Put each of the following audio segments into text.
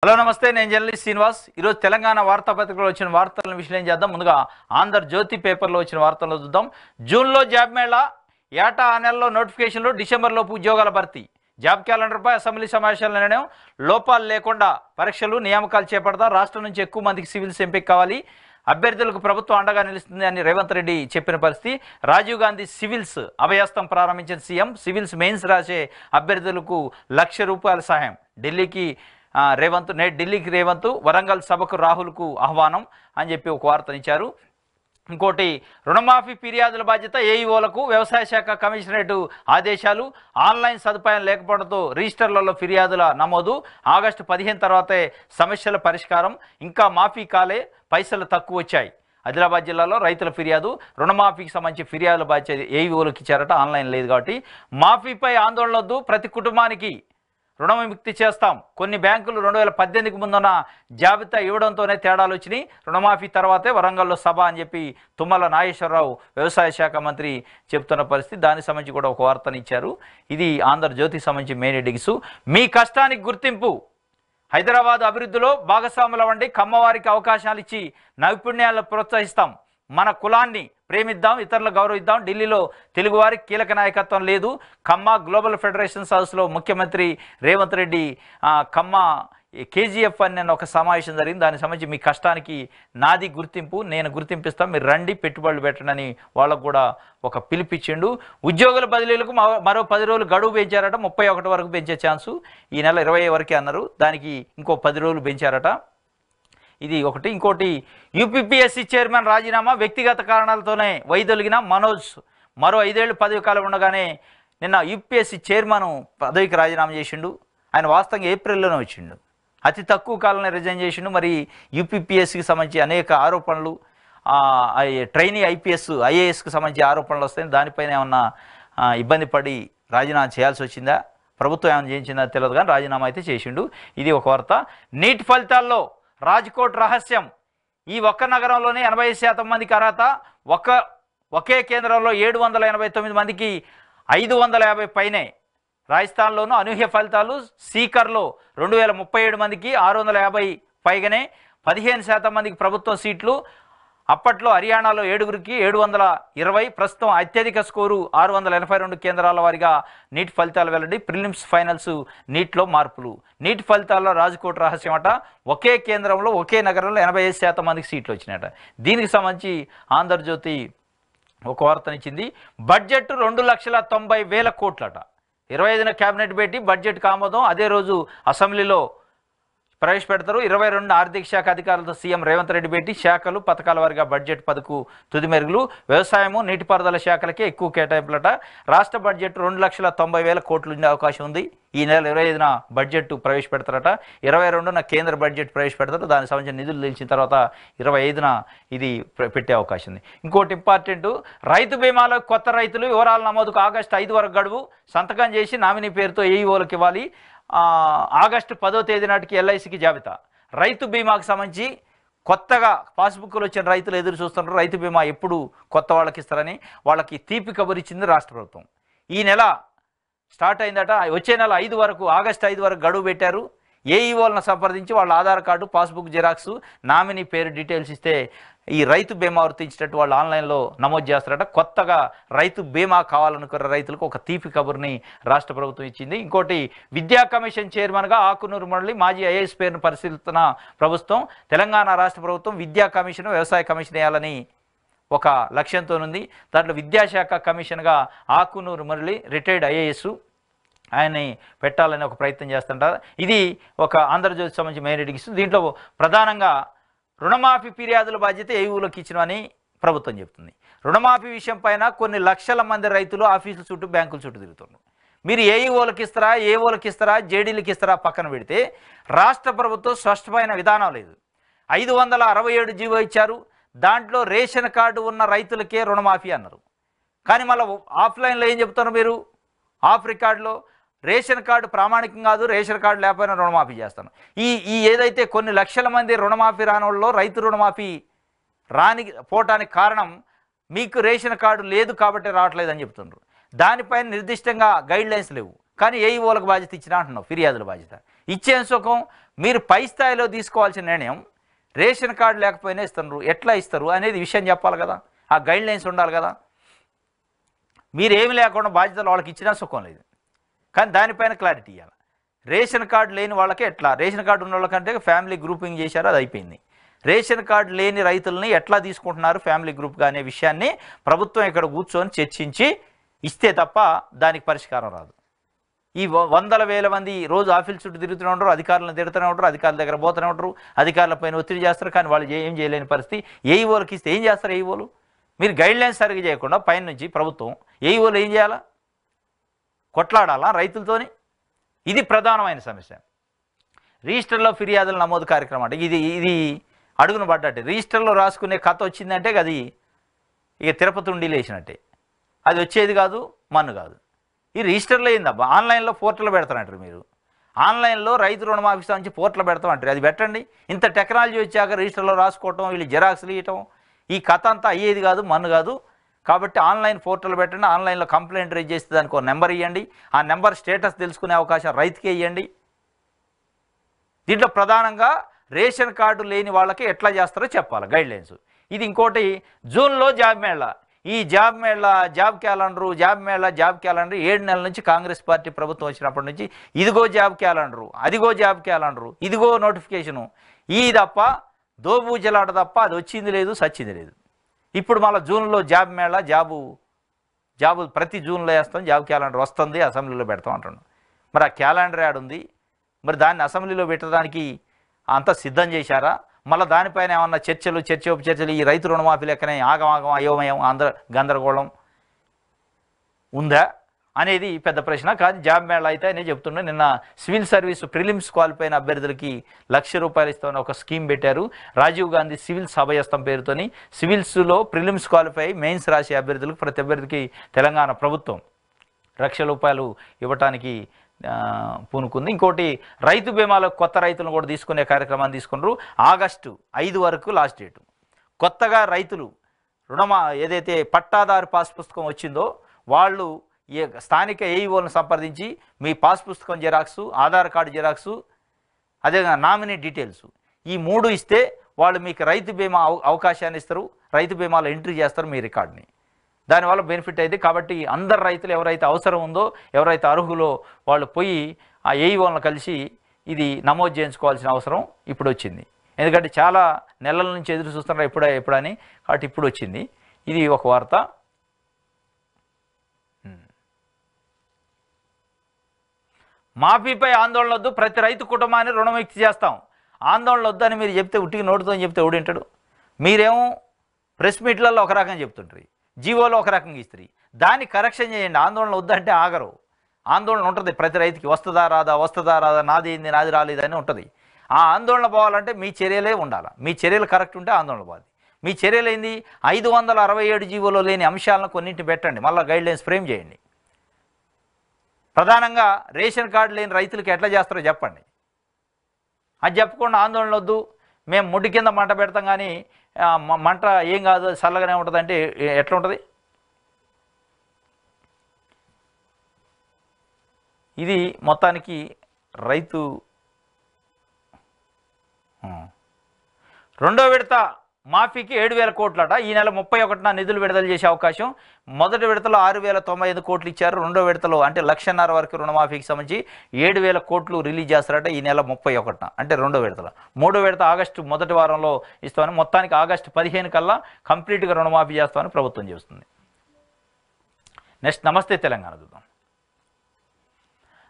Hello నమస్తే, నేను journalist Srinivas. ఈరోజు తెలంగాణ వార్తాపత్రికలో వచ్చిన వార్తలను విశ్లేషణ చేద్దాం. ముందుగా ఆంధ్రజ్యోతి పేపర్లో వచ్చిన వార్తలను చూద్దాం. జూన్లో జాబ్ మేళా, ఏటా ఆ నెలలో నోటిఫికేషన్లు, డిసెంబర్లోపు ఉద్యోగాల భర్తీ. జాబ్ క్యాలెండర్పై అసెంబ్లీ సమావేశాల నిర్ణయం. లోపాలు లేకుండా పరీక్షలు నియామకాలు చేపడతాం. రాష్ట్రం నుంచి ఎక్కువ మందికి సివిల్స్ ఎంపిక కావాలి. అభ్యర్థులకు ప్రభుత్వం అండగా నిలుస్తుంది అని రేవంత్ రెడ్డి చెప్పిన పరిస్థితి. రాజీవ్ గాంధీ సివిల్స్ అభయస్తం ప్రారంభించిన సీఎం. సివిల్స్ మెయిన్స్ రాసే అభ్యర్థులకు ₹1,00,000 సహాయం. ఢిల్లీకి రేవంత్, వరంగల్ సభకు రాహుల్కు ఆహ్వానం అని చెప్పి ఒక వార్తనిచ్చారు. ఇంకోటి, రుణమాఫీ ఫిర్యాదుల బాధ్యత ఏఈఓలకు. వ్యవసాయ శాఖ కమిషనరేట్ ఆదేశాలు. ఆన్లైన్ సదుపాయం లేకపోవడంతో రిజిస్టర్లలో ఫిర్యాదుల నమోదు. ఆగస్టు 15 తర్వాతే సమస్యల పరిష్కారం. ఇంకా మాఫీ కాలే, పైసలు తక్కువ వచ్చాయి. ఆదిలాబాద్ జిల్లాలో రైతుల ఫిర్యాదు. రుణమాఫీకి సంబంధించి ఫిర్యాదుల బాధ్యత ఏఈఓలకు ఇచ్చారట, ఆన్లైన్ లేదు కాబట్టి. మాఫీపై ఆందోళన వద్దు, ప్రతి కుటుంబానికి రుణ విముక్తి చేస్తాం. కొన్ని బ్యాంకులు 2018కు ముందున్న జాబితా ఇవ్వడంతోనే తేడాలు వచ్చినాయి. రుణమాఫీ తర్వాతే వరంగల్లో సభ అని చెప్పి తుమ్మల నాగేశ్వరరావు వ్యవసాయ శాఖ మంత్రి చెప్తున్న పరిస్థితి. దానికి సంబంధించి కూడా ఒక వార్తనిచ్చారు. ఇది ఆంధ్రజ్యోతికి సంబంధించి మెయిన్ హెడ్డింగ్స్. మీ కష్టానికి గుర్తింపు, హైదరాబాద్ అభివృద్ధిలో భాగస్వాముల వంటి కమ్మవారికి అవకాశాలు ఇచ్చి నైపుణ్యాలను ప్రోత్సహిస్తాం. మన కులాన్ని ప్రేమిద్దాం, ఇతరులు గౌరవిద్దాం. ఢిల్లీలో తెలుగువారికి కీలక నాయకత్వం లేదు. ఖమ్మ గ్లోబల్ ఫెడరేషన్ హౌస్లో ముఖ్యమంత్రి రేవంత్ రెడ్డి ఖమ్మ కేజీఎఫ్ అని ఒక సమావేశం జరిగింది. దానికి సంబంధించి మీ కష్టానికి నాది గుర్తింపు, నేను గుర్తింపిస్తాం, మీరు రండి పెట్టుబడులు పెట్టండి అని వాళ్ళకు కూడా ఒక పిలిపించిండు. ఉద్యోగుల బదిలీలకు మరో 10 రోజులు గడువు పెంచారట. 31 వరకు పెంచే ఛాన్సు. ఈ నెల 20 వరకే అన్నారు. దానికి ఇంకో 10 రోజులు పెంచారట. ఇది ఒకటి. ఇంకోటి, యూపీపీఎస్సీ చైర్మన్ రాజీనామా. వ్యక్తిగత కారణాలతోనే వైదొలిగిన మనోజ్ మరో 5 ఏళ్లు పదవి కాలం ఉండగానే నిన్న యూపీఎస్సీ చైర్మన్ పదవికి రాజీనామా చేసిండు. ఆయన వాస్తవంగా ఏప్రిల్లోనే వచ్చిండు. అతి తక్కువ కాలంలో రిజైన్ చేసిండు. మరి యూపీపీఎస్సీకి సంబంధించి అనేక ఆరోపణలు, ట్రైనీ ఐఏఎస్కి సంబంధించి ఆరోపణలు వస్తాయి. దానిపైన ఏమన్నా ఇబ్బంది పడి రాజీనామా చేయాల్సి వచ్చిందా, ప్రభుత్వం ఏమైనా చేయించిందా తెలియదు, కానీ రాజీనామా అయితే చేసిండు. ఇది ఒక వార్త. నీట్ ఫలితాల్లో రాజ్కోట్ రహస్యం. ఈ ఒక్క నగరంలోనే 80% మందికి అర్హత. ఒకే కేంద్రంలో 789 మందికి 550 పైనే. రాజస్థాన్లోనూ అనూహ్య ఫలితాలు. సీకర్లో 2037 మందికి 650 పైగానే. 15% మందికి ప్రభుత్వ సీట్లు. అప్పట్లో హర్యానాలో 7గురికి 720. ప్రస్తుతం అత్యధిక స్కోరు 682. కేంద్రాల వారిగా నీట్ ఫలితాలు వెల్లడి. ప్రిలిమ్స్ ఫైనల్స్ నీట్లో మార్పులు. నీట్ ఫలితాల్లో రాజ్కోట్ రహస్యం అట. ఒకే కేంద్రంలో ఒకే నగరంలో 85% మందికి సీట్లు వచ్చినాయట. దీనికి సంబంధించి ఆంధ్రజ్యోతి ఒక వార్తనిచ్చింది. బడ్జెట్ 2,90,000 కోట్లట. 25న కేబినెట్ భేటీ, బడ్జెట్కి ఆమోదం. అదే రోజు అసెంబ్లీలో ప్రవేశపెడతారు. 22న ఆర్థిక శాఖ అధికారులతో సీఎం రేవంత్ రెడ్డి భేటీ. శాఖలు పథకాల వారిగా బడ్జెట్ 10కు తుది మెరుగులు. వ్యవసాయము నీటిపారుదల శాఖలకే ఎక్కువ కేటాయింపులట. రాష్ట్ర బడ్జెట్ 2,90,000 కోట్లు ఉండే అవకాశం ఉంది. ఈ నెల 25న బడ్జెట్ ప్రవేశపెడతారట. 22న కేంద్ర బడ్జెట్ ప్రవేశపెడతారు. దానికి సంబంధించిన నిధులు తెలిసిన తర్వాత 25న ఇది పెట్టే అవకాశం ఉంది. ఇంకోటి ఇంపార్టెంట్, రైతు బీమాలో కొత్త రైతులు వివరాల నమోదుకు ఆగస్టు 5 వరకు గడువు. సంతకం చేసి నామినీ పేరుతో ఏఈఓలకు ఇవ్వాలి. ఆగస్టు 10వ తేదీ నాటికి ఎల్ఐసికి జాబితా. రైతు బీమాకు సంబంధించి కొత్తగా పాస్బుక్లు వచ్చిన రైతులు ఎదురు చూస్తున్నారు. రైతు బీమా ఎప్పుడు కొత్త వాళ్ళకి ఇస్తారని వాళ్ళకి తీపి కబురిచ్చింది రాష్ట్ర ప్రభుత్వం. ఈ నెల స్టార్ట్ అయిందట. వచ్చే నెల 5 వరకు, ఆగస్టు 5 వరకు గడువు పెట్టారు. ఏఈఓలను సంప్రదించి వాళ్ళ Aadhaar card, passbook xerox, nominee పేరు డీటెయిల్స్ ఇస్తే ఈ రైతు బీమా వర్తించేటట్టు వాళ్ళు ఆన్లైన్లో నమోదు చేస్తారట. కొత్తగా రైతు బీమా కావాలనుకున్న రైతులకు ఒక తీపి కబుర్ని రాష్ట్ర ప్రభుత్వం ఇచ్చింది. ఇంకోటి, విద్యా కమిషన్ చైర్మన్గా ఆకునూరు మురళి. మాజీ ఐఏఎస్ పేరును పరిశీలిస్తున్న ప్రభుత్వం. తెలంగాణ రాష్ట్ర ప్రభుత్వం విద్యా కమిషన్, వ్యవసాయ కమిషన్ వేయాలని ఒక లక్ష్యంతోనుంది. దాంట్లో విద్యాశాఖ కమిషన్గా ఆకునూరు మురళి రిటైర్డ్ ఐఏఎస్, ఆయన్ని పెట్టాలని ఒక ప్రయత్నం చేస్తుంటారు. ఇది ఒక ఆంధ్రజ్యోతికి సంబంధించి మెయిన్ హెడ్డింగ్స్. దీంట్లో ప్రధానంగా రుణమాఫీ ఫిర్యాదుల బాధ్యత ఏఈఓలకు ఇచ్చినవని ప్రభుత్వం చెప్తుంది. రుణమాఫీ విషయం పైన కొన్ని లక్షల మంది రైతులు ఆఫీసుల చుట్టూ, బ్యాంకుల చుట్టూ తిరుగుతున్నారు. మీరు ఏఈఓలకు ఇస్తారా, ఏఓలకు ఇస్తారా, జేడీలకు ఇస్తారా పక్కన పెడితే రాష్ట్ర ప్రభుత్వం స్పష్టమైన విధానం లేదు. 567 జీవో ఇచ్చారు. దాంట్లో రేషన్ కార్డు ఉన్న రైతులకే రుణమాఫీ అన్నారు. కానీ మళ్ళీ ఆఫ్లైన్లో ఏం చెప్తున్నారు మీరు? ఆఫ్ రికార్డులో రేషన్ కార్డు ప్రామాణికం కాదు, రేషన్ కార్డు లేకపోయినా రుణమాఫీ చేస్తాను. ఈ ఏదైతే కొన్ని లక్షల మంది రుణమాఫీ రాని వాళ్ళలో రైతు రుణమాఫీ పోవటానికి కారణం మీకు రేషన్ కార్డు లేదు కాబట్టి రావట్లేదని చెప్తున్నారు. దానిపైన నిర్దిష్టంగా గైడ్ లైన్స్ లేవు. కానీ ఏఈఓలకు బాధ్యత ఇచ్చినా అంటున్నావు, ఫిర్యాదుల బాధ్యత ఇచ్చేం సుఖం. మీరు పై స్థాయిలో తీసుకోవాల్సిన నిర్ణయం రేషన్ కార్డు లేకపోయినా ఇస్తారు, ఎట్లా ఇస్తారు అనేది విషయం చెప్పాలి కదా, ఆ గైడ్ లైన్స్ ఉండాలి కదా. మీరు ఏమి లేకుండా బాధ్యతలు వాళ్ళకి ఇచ్చినా సుఖం లేదు, కానీ దానిపైన క్లారిటీ ఇవ్వాలి. రేషన్ కార్డు లేని వాళ్ళకి ఎట్లా, రేషన్ కార్డు ఉన్న వాళ్ళకంటే ఫ్యామిలీ గ్రూపింగ్ చేశారు, అది అయిపోయింది. రేషన్ కార్డు లేని రైతులని ఎట్లా తీసుకుంటున్నారు ఫ్యామిలీ గ్రూప్గా అనే విషయాన్ని ప్రభుత్వం ఇక్కడ కూర్చొని చర్చించి ఇస్తే తప్ప దానికి పరిష్కారం రాదు. ఈ వందల వేల మంది రోజు ఆఫీస్ చుట్టూ తిరుగుతూనే ఉంటారు, అధికారులను తిడుతూనే ఉంటారు, అధికారుల దగ్గర పోతూనే ఉంటారు, అధికారులపైన ఒత్తిడి చేస్తారు, కానీ వాళ్ళు ఏం చేయలేని పరిస్థితి. ఏఈఓలకి ఇస్తే ఏం చేస్తారు ఏఈఓలు? మీరు గైడ్లైన్స్ సరిగ్గా చేయకుండా పైన నుంచి ప్రభుత్వం ఏఈఓలు ఏం చేయాలా? కొట్లాడాలా రైతులతోని? ఇది ప్రధానమైన సమస్య. రిజిస్టర్లో ఫిర్యాదుల నమోదు కార్యక్రమం అంటే ఇది అడుగును పడ్డట్టే. రిజిస్టర్లో రాసుకునే కథ వచ్చిందంటే అది ఇక తిరుపతి ఉండి లేచినట్టే, అది వచ్చేది కాదు, మన్ను కాదు. ఈ రిజిస్టర్లో ఏందబ్బా, ఆన్లైన్లో పోర్టల్ పెడతానంటారు మీరు. ఆన్లైన్లో రైతు రుణమాఫీ సంబంధించి పోర్టల్ పెడతామంటారు, అది పెట్టండి. ఇంత టెక్నాలజీ వచ్చాక రిజిస్టర్లో రాసుకోవటం, వీళ్ళు జిరాక్స్లు ఇవ్వటం, ఈ కథ అంతా అయ్యేది కాదు, మన్ను కాదు. కాబట్టి ఆన్లైన్ పోర్టల్ పెట్టండి, ఆన్లైన్లో కంప్లైంట్ రైజ్ చేస్తే దానికి ఒక నెంబర్ ఇవ్వండి, ఆ నెంబర్ స్టేటస్ తెలుసుకునే అవకాశం రైతుకే ఇవ్వండి. దీంట్లో ప్రధానంగా రేషన్ కార్డు లేని వాళ్ళకి ఎట్లా చేస్తారో చెప్పాలి గైడ్లైన్స్. ఇది ఇంకోటి, జూన్లో జాబ్ మేళా. ఈ job Mela, job calendar, job Mela, job calendar 7 నెలల నుంచి కాంగ్రెస్ పార్టీ ప్రభుత్వం వచ్చినప్పటి నుంచి ఇదిగో జాబ్ క్యాలెండరు, అదిగో జాబ్ క్యాలెండరు, ఇదిగో నోటిఫికేషను, ఈ తప్ప దోబూజలాట తప్ప అది వచ్చింది లేదు, సచ్చింది లేదు. ఇప్పుడు మళ్ళీ జూన్లో జాబ్ మేళా, జాబు ప్రతి జూన్లో వేస్తాం, జాబ్ క్యాలెండర్ వస్తుంది, అసెంబ్లీలో పెడతాం అంటున్నాం. మరి ఆ క్యాలెండర్ యాడ్ ఉంది, మరి దాన్ని అసెంబ్లీలో పెట్టడానికి అంతా సిద్ధం చేశారా? మళ్ళీ దానిపైన ఏమన్నా చర్చలు ఈ రైతు రుణమాఫీ లెక్కనే ఆగమాగం అయోమయం గందరగోళం ఉందా అనేది పెద్ద ప్రశ్న. కానీ జాబ్ మేళా అయితే నేను చెప్తున్నా, నిన్న సివిల్ సర్వీస్ ప్రిలిమ్స్ క్వాలిఫై అయిన అభ్యర్థులకి ₹1,00,000 ఇస్తామని ఒక స్కీమ్ పెట్టారు. రాజీవ్ గాంధీ సివిల్స్ అభయస్థం పేరుతోని సివిల్స్లో ప్రిలిమ్స్ క్వాలిఫై మెయిన్స్ రాసే అభ్యర్థులకు ప్రతి అభ్యర్థికి తెలంగాణ ప్రభుత్వం ₹1,00,000 ఇవ్వటానికి పూనుకుంది. ఇంకోటి, రైతు బీమాలో కొత్త రైతులను కూడా తీసుకునే కార్యక్రమాన్ని తీసుకున్నారు. ఆగస్టు 5 వరకు లాస్ట్ డేటు. కొత్తగా రైతులు ఏదైతే పట్టాదారు పాస్ పుస్తకం వచ్చిందో వాళ్ళు స్థానిక ఏఈఓలను సంప్రదించి మీ పాస్ పుస్తకం జిరాక్సు, ఆధార్ కార్డు జిరాక్సు, అదేవిధంగా నామినీ డీటెయిల్స్, ఈ 3 ఇస్తే వాళ్ళు మీకు రైతు బీమా అవకాశాన్ని ఇస్తారు, రైతు బీమాలో ఎంట్రీ చేస్తారు మీ రికార్డుని. దానివల్ల బెనిఫిట్ అయింది. కాబట్టి అందరు రైతులు ఎవరైతే అవసరం ఉందో, ఎవరైతే అర్హులో వాళ్ళు పోయి ఆ ఏఈఓలను కలిసి ఇది నమోదు చేయించుకోవాల్సిన అవసరం ఇప్పుడు వచ్చింది. ఎందుకంటే చాలా నెలల నుంచి ఎదురు చూస్తున్నారు ఎప్పుడని, కాబట్టి ఇప్పుడు వచ్చింది. ఇది ఒక వార్త. మాఫీపై ఆందోళన వద్దు, ప్రతి రైతు కుటుంబాన్ని రుణముక్తి చేస్తాం. ఆందోళన వద్దని మీరు చెప్తే, ఉట్టికి నోటుతో చెప్తే ఎవడింటాడు? మీరేమో ప్రెస్ మీట్లలో ఒక రకంగా చెప్తుంటారు, జీవోలో ఒక రకంగా ఇస్తారు. దాన్ని కరెక్షన్ చేయండి. ఆందోళన వద్దంటే ఆగరు. ఆందోళన ఉంటుంది ప్రతి రైతుకి, వస్తుందా రాదా, నాది ఏంది నాది రాలేదని ఉంటుంది. ఆ ఆందోళన పోవాలంటే మీ చర్యలే ఉండాలి. మీ చర్యలు కరెక్ట్ ఉంటే ఆందోళన పోవాలి. మీ చర్యలు ఏంది? 567 జీవోలో లేని అంశాలను కొన్నింటిని పెట్టండి, మళ్ళీ గైడ్లైన్స్ ఫ్రేమ్ చేయండి. ప్రధానంగా రేషన్ కార్డు లేని రైతులకి ఎట్లా చేస్తారో చెప్పండి. అది చెప్పకుండా ఆందోళన వద్దు, మేము ముడ్డి కింద మంట పెడతాం కానీ మంట ఏం కాదు చల్లగానే ఉంటుంది అంటే ఎట్లా ఉంటుంది? ఇది మొత్తానికి రైతు రెండో విడత మాఫీకి 7,000 కోట్లట. ఈ నెల 31న నిధులు విడుదల చేసే అవకాశం. మొదటి విడతలో 6,095 కోట్లు ఇచ్చారు. రెండో విడతలో అంటే 1,50,000 వరకు రుణమాఫీకి సంబంధించి 7,000 కోట్లు రిలీజ్ చేస్తారట ఈ నెల 31న, అంటే రెండో విడతలో. మూడో విడత ఆగస్టు మొదటి వారంలో ఇస్తామని, మొత్తానికి ఆగస్టు 15 కల్లా కంప్లీట్గా రుణమాఫీ చేస్తామని ప్రభుత్వం చేస్తుంది. నెక్స్ట్ నమస్తే తెలంగాణ చూద్దాం.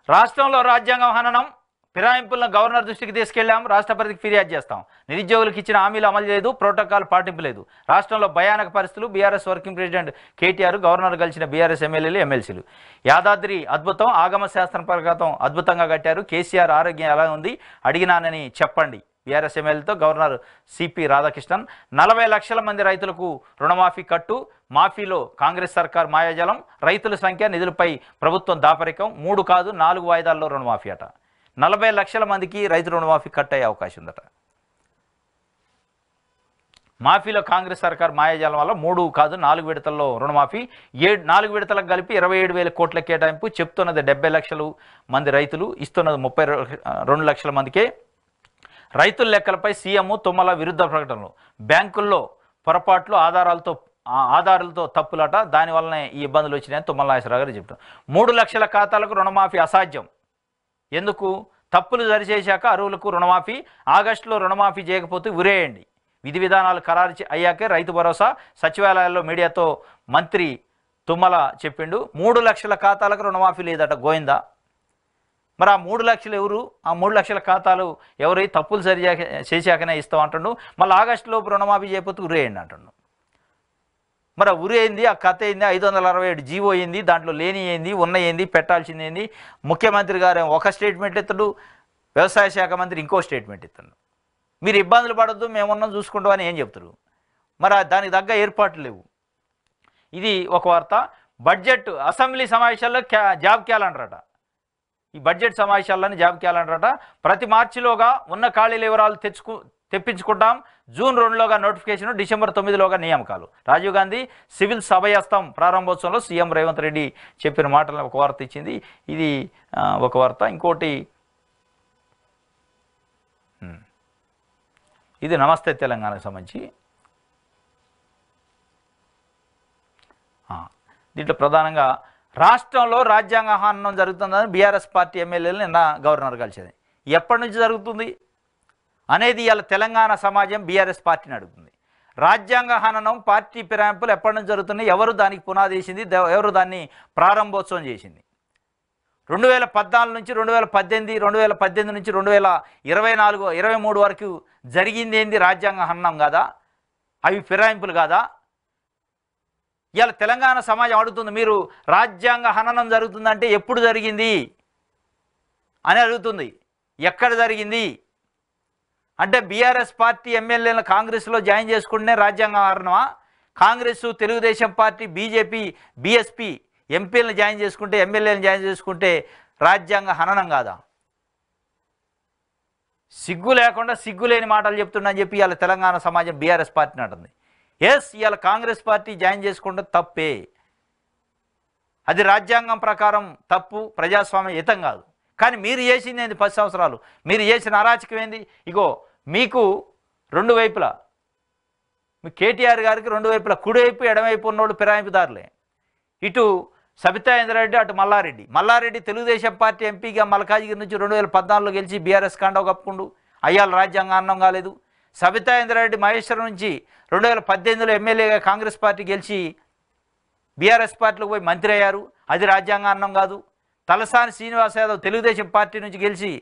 రాష్ట్రంలో రాజ్యాంగం హననం, ఫిరాయింపులను గవర్నర్ దృష్టికి తీసుకెళ్లాం, రాష్ట్రపతికి ఫిర్యాదు చేస్తాం. నిరుద్యోగులకు ఇచ్చిన హామీలు అమలు లేదు, ప్రోటోకాల్ పాటింపు లేదు. రాష్ట్రంలో భయానక పరిస్థితులు. BRS working president KTR, governor కలిసిన బీఆర్ఎస్ ఎమ్మెల్యేలు ఎమ్మెల్సీలు. యాదాద్రి అద్భుతం, ఆగమ శాస్త్రం ప్రకారం అద్భుతంగా కట్టారు. కేసీఆర్ ఆరోగ్యం ఎలా ఉంది అడిగినానని చెప్పండి. బీఆర్ఎస్ ఎమ్మెల్యేలతో గవర్నర్ సిపి రాధాకృష్ణన్. 40 లక్షల మంది రైతులకు రుణమాఫీ కట్టు, మాఫీలో కాంగ్రెస్ సర్కార్ మాయాజలం. రైతుల సంఖ్య, నిధులపై ప్రభుత్వం దాపరికం. 3 కాదు 4 వాయిదాల్లో రుణమాఫీ అట. 40 లక్షల మందికి రైతు రుణమాఫీ కట్ అయ్యే అవకాశం ఉందట. మాఫీలో కాంగ్రెస్ సర్కార్ మాయాజాలం వల్ల 3 కాదు 4 విడతల్లో రుణమాఫీ. 4 విడతలకు కలిపి 27,000 కోట్ల కేటాయింపు. చెప్తున్నది 70 లక్షల మంది రైతులు, ఇస్తున్నది 32 లక్షల మందికే. రైతుల లెక్కలపై సీఎం తుమ్మల విరుద్ధ ప్రకటనలు. బ్యాంకుల్లో పొరపాట్లు ఆధారాలతో తప్పులట, దానివల్లనే ఈ ఇబ్బందులు వచ్చినాయని తుమ్మల నాగేశ్వరరావు గారు చెప్పారు. 3 లక్షల ఖాతాలకు రుణమాఫీ అసాధ్యం. ఎందుకు? తప్పులు సరిచేశాక అర్హులకు రుణమాఫీ. ఆగస్టులో రుణమాఫీ చేయకపోతే ఉరేయండి. విధి విధానాలు ఖరారు అయ్యాకే రైతు భరోసా. సచివాలయాల్లో మీడియాతో మంత్రి తుమ్మల చెప్పిండు. 3 లక్షల ఖాతాలకు రుణమాఫీ లేదట. గోయిందా? మరి ఆ 3 లక్షలు ఎవరు? ఆ 3 లక్షల ఖాతాలు ఎవరు? తప్పులు సరి చేశాకనే ఇస్తాం అంటుండు. మళ్ళీ ఆగస్టులోపు రుణమాఫీ చేయకపోతే ఉరేయండి అంటుండు. మరి ఉరి అయింది, ఆ కథ అయింది, 567 జీవో అయింది, దాంట్లో లేని ఏంది, ఉన్న ఏంది, పెట్టాల్సింది ఏంది. ముఖ్యమంత్రి గారు ఒక స్టేట్మెంట్ ఇస్తాడు, వ్యవసాయ శాఖ మంత్రి ఇంకో స్టేట్మెంట్ ఇస్తాడు. మీరు ఇబ్బందులు పడద్దు, మేమున్నాం చూసుకుంటామని ఏం చెప్తారు? మరి దానికి తగ్గ ఏర్పాట్లు లేవు. ఇది ఒక వార్త. బడ్జెట్ అసెంబ్లీ సమావేశాల్లో జాబ్ క్యాలెండర్ అట. ఈ బడ్జెట్ సమావేశాల్లోని జాబ్ క్యాలెండర్ అట. ప్రతి మార్చిలోగా ఉన్న ఖాళీల వివరాలు తెప్పించుకుంటాం. జూన్ 2లోగా నోటిఫికేషన్, డిసెంబర్ 9లోగా నియామకాలు. రాజీవ్ గాంధీ సివిల్ సభయస్థం ప్రారంభోత్సవంలో సీఎం రేవంత్ రెడ్డి చెప్పిన మాటలను ఒక వార్త ఇచ్చింది. ఇది ఒక వార్త. ఇంకోటి, ఇది నమస్తే తెలంగాణకు సంబంధించి. దీంట్లో ప్రధానంగా రాష్ట్రంలో రాజ్యాంగ హననం జరుగుతుందని బీఆర్ఎస్ పార్టీ ఎమ్మెల్యేలు నిన్న గవర్నర్ కలిసేది. ఎప్పటి నుంచి జరుగుతుంది అనేది ఇవాళ తెలంగాణ సమాజం బీఆర్ఎస్ పార్టీని అడుగుతుంది. రాజ్యాంగ హననం, పార్టీ ఫిరాయింపులు ఎప్పటి నుంచి జరుగుతున్నాయి? ఎవరు దానికి పునాది వేసింది? ఎవరు దాన్ని ప్రారంభోత్సవం చేసింది? 2014 నుంచి 2018, 2018 నుంచి 2024, 23 వరకు జరిగింది ఏంది? రాజ్యాంగ హననం కాదా? అవి ఫిరాయింపులు కాదా? ఇవాళ తెలంగాణ సమాజం అడుగుతుంది. మీరు రాజ్యాంగ హననం జరుగుతుందంటే ఎప్పుడు జరిగింది అని అడుగుతుంది. ఎక్కడ జరిగింది అంటే బీఆర్ఎస్ పార్టీ ఎమ్మెల్యేలను కాంగ్రెస్లో జాయిన్ చేసుకుంటేనే రాజ్యాంగ హననమా? Congress, Telugu Desam party, BJP, BSP ఎంపీలను జాయిన్ చేసుకుంటే, ఎమ్మెల్యేలను జాయిన్ చేసుకుంటే రాజ్యాంగ హననం కాదా? సిగ్గు లేకుండా సిగ్గులేని మాటలు చెప్తుండని చెప్పి ఇవాళ తెలంగాణ సమాజం బీఆర్ఎస్ పార్టీని అంటుంది. ఎస్, ఇవాళ కాంగ్రెస్ పార్టీ జాయిన్ చేసుకుంటే తప్పే. అది రాజ్యాంగం ప్రకారం తప్పు, ప్రజాస్వామ్య హితం కాదు. కానీ మీరు చేసింది ఏంది? 10 సంవత్సరాలు మీరు చేసిన అరాచకం ఏంది? ఇగో మీకు రెండు వైపులా, మీ కేటీఆర్ గారికి రెండు వైపులా, కుడివైపు ఎడమవైపు ఉన్నోళ్ళు ఫిరాయింపుదారులే. ఇటు సబితా ఇంద్రారెడ్డి, అటు మల్లారెడ్డి తెలుగుదేశం పార్టీ ఎంపీగా మల్కాజిగిరి నుంచి 2014లో గెలిచి బీఆర్ఎస్ కాండవ కప్పుకుండు. అయ్యాల రాజ్యాంగం కాలేదు. సబితా ఇంద్రారెడ్డి మహేశ్వరం నుంచి 2018లో ఎమ్మెల్యేగా కాంగ్రెస్ పార్టీ గెలిచి బీఆర్ఎస్ పార్టీలోకి పోయి మంత్రి అయ్యారు. అది రాజ్యాంగం కాదు. తలసాని శ్రీనివాస్ యాదవ్ తెలుగుదేశం పార్టీ నుంచి గెలిచి